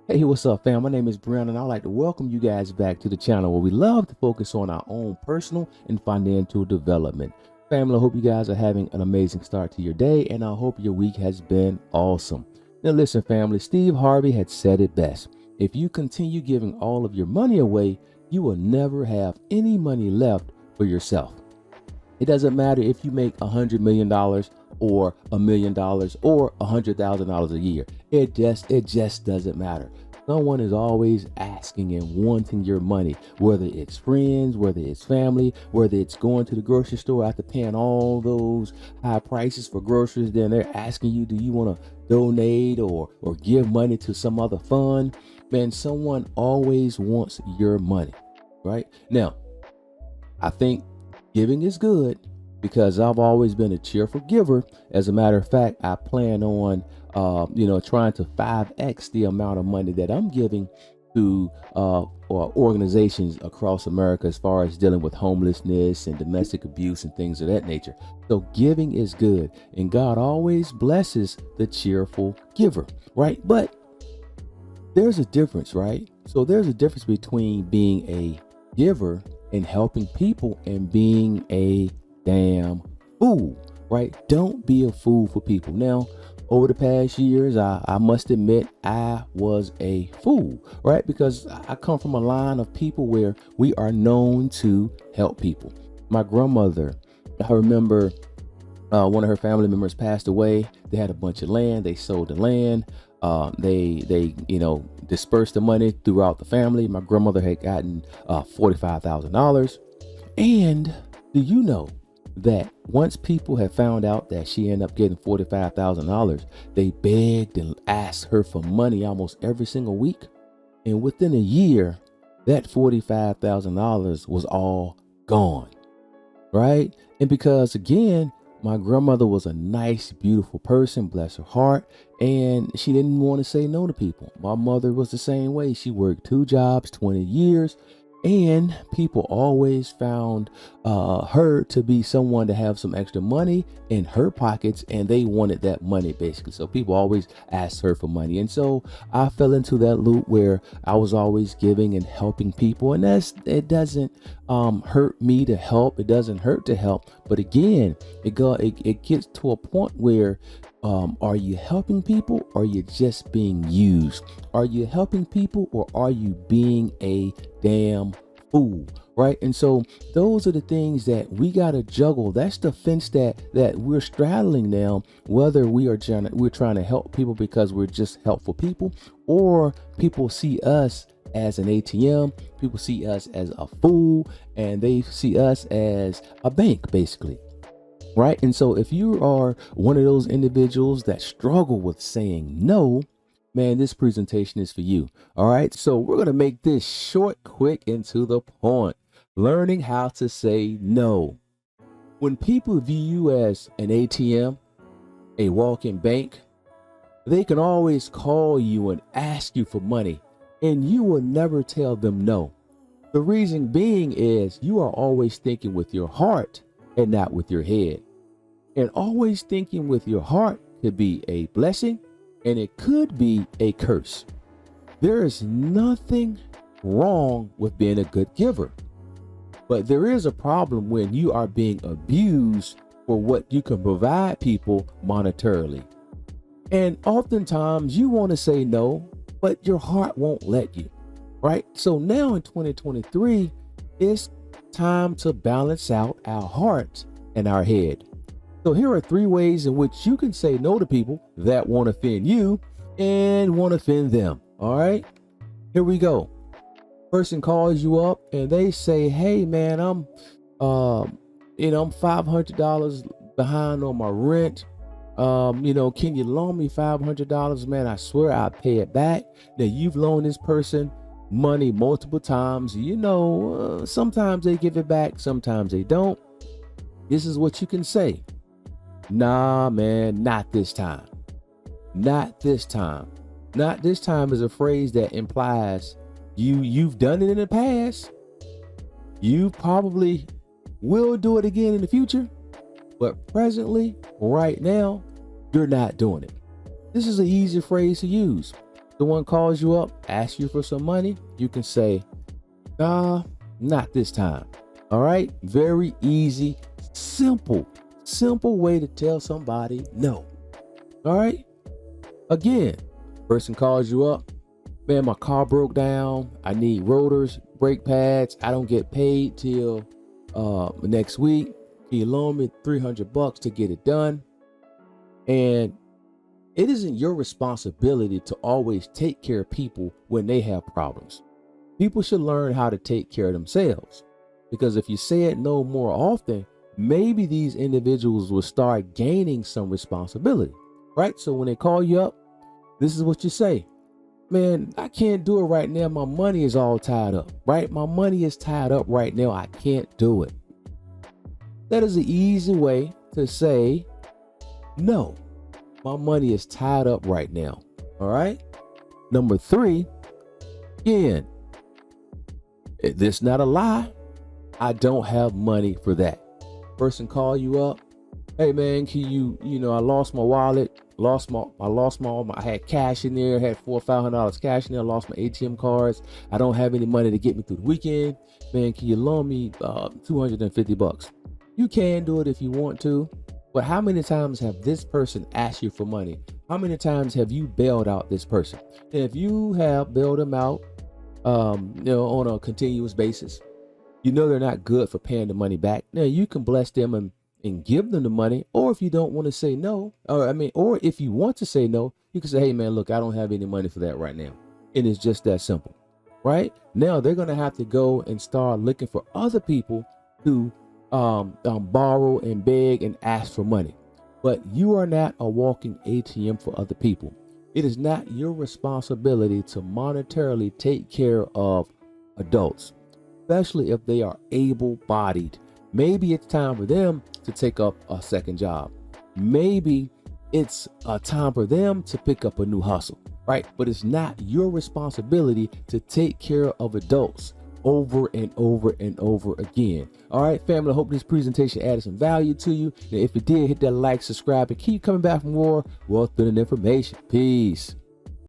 Hey, what's up, fam? My name is Brehon, and I'd like to welcome you guys back to the channel where we love to focus on our own personal and financial development. Family, I hope you guys are having an amazing start to your day, and I hope your week has been awesome. Now, listen, family, Steve Harvey had said it best. If you continue giving all of your money away, you will never have any money left for yourself. It doesn't matter if you make $100 million or $1 million or $100,000 a year. It just doesn't matter. Someone is always asking and wanting your money, whether it's friends, whether it's family, whether it's going to the grocery store after paying all those high prices for groceries. Then they're asking you, do you want to donate or give money to some other fund? Man, someone always wants your money, right? Now, I think giving is good because I've always been a cheerful giver. As a matter of fact, I plan on, trying to 5x the amount of money that I'm giving to or organizations across America as far as dealing with homelessness and domestic abuse and things of that nature. So giving is good, and God always blesses the cheerful giver, right? But there's a difference, right? So there's a difference between being a giver and helping people and being a damn fool, right? Don't be a fool for people. Now, over the past years, I must admit I was a fool, right? Because I come from a line of people where we are known to help people. My grandmother, I remember one of her family members passed away. They had a bunch of land. They sold the land. They dispersed the money throughout the family. My grandmother had gotten $45,000. And do you know that once people had found out that she ended up getting $45,000, they begged and asked her for money almost every single week. And within a year, that $45,000 was all gone, right? And because again, my grandmother was a nice, beautiful person, bless her heart, and she didn't want to say no to people. My mother was the same way. She worked 2 jobs, 20 years, and people always found her to be someone to have some extra money in her pockets, and they wanted that money basically. So people always asked her for money, and so I fell into that loop where I was always giving and helping people, and it doesn't hurt me to help. It doesn't hurt to help, but again, it gets to a point where are you helping people or are you just being used? Are you helping people or are you being a damn fool? Right? And so those are the things that we gotta juggle. That's the fence that we're straddling now, whether we're trying to help people because we're just helpful people, or people see us as an ATM, people see us as a fool, and they see us as a bank, basically. Right. And so if you are one of those individuals that struggle with saying no, man, this presentation is for you. All right. So we're going to make this short, quick, and to the point. Learning how to say no. When people view you as an ATM, a walk-in bank, they can always call you and ask you for money, and you will never tell them no. The reason being is you are always thinking with your heart and not with your head. And always thinking with your heart could be a blessing and it could be a curse. There is nothing wrong with being a good giver, but there is a problem when you are being abused for what you can provide people monetarily. And oftentimes you want to say no, but your heart won't let you, right? So now in 2023, it's time to balance out our heart and our head. So here are 3 ways in which you can say no to people that won't offend you and won't offend them. All right, here we go. Person calls you up and they say, hey man, I'm $500 behind on my rent. Can you loan me $500? Man, I swear I'll pay it back. Now you've loaned this person money multiple times. Sometimes they give it back, sometimes they don't. This is what you can say. Nah, man, not this time. Not this time. Not this time is a phrase that implies you've done it in the past. You probably will do it again in the future, but presently, right now, you're not doing it. This is an easy phrase to use. Someone calls you up, asks you for some money, you can say, nah, not this time. All right? Very easy, simple way to tell somebody no. All right? Again, person calls you up, man, my car broke down. I need rotors, brake pads. I don't get paid till next week. Can you loan me $300 to get it done? And it isn't your responsibility to always take care of people when they have problems. People should learn how to take care of themselves, because if you say it no more often, maybe these individuals will start gaining some responsibility, right? So when they call you up, this is what you say. Man, I can't do it right now. My money is all tied up, right? My money is tied up right now. I can't do it. That is an easy way to say, no, my money is tied up right now. All right. Number 3, again, this not a lie. I don't have money for that. Person call you up. Hey man, can you I lost my wallet, I had cash in there, had $400 or $500 cash in there, lost my ATM cards. I don't have any money to get me through the weekend. Man, can you loan me $250? You can do it if you want to, but how many times have this person asked you for money? How many times have you bailed out this person? And if you have bailed them out, on a continuous basis, they're not good for paying the money back. Now you can bless them and give them the money, or if you don't want to say no, or if you want to say no, you can say, hey man, look, I don't have any money for that right now. And it's just that simple, right? Now they're going to have to go and start looking for other people to borrow and beg and ask for money. But you are not a walking ATM for other people. It is not your responsibility to monetarily take care of adults, especially if they are able-bodied. Maybe it's time for them to take up a second job. Maybe it's a time for them to pick up a new hustle, right? But it's not your responsibility to take care of adults over and over and over again. All right, family, I hope this presentation added some value to you. Now, if it did, hit that like, subscribe, and keep coming back for more wealth building information. Peace.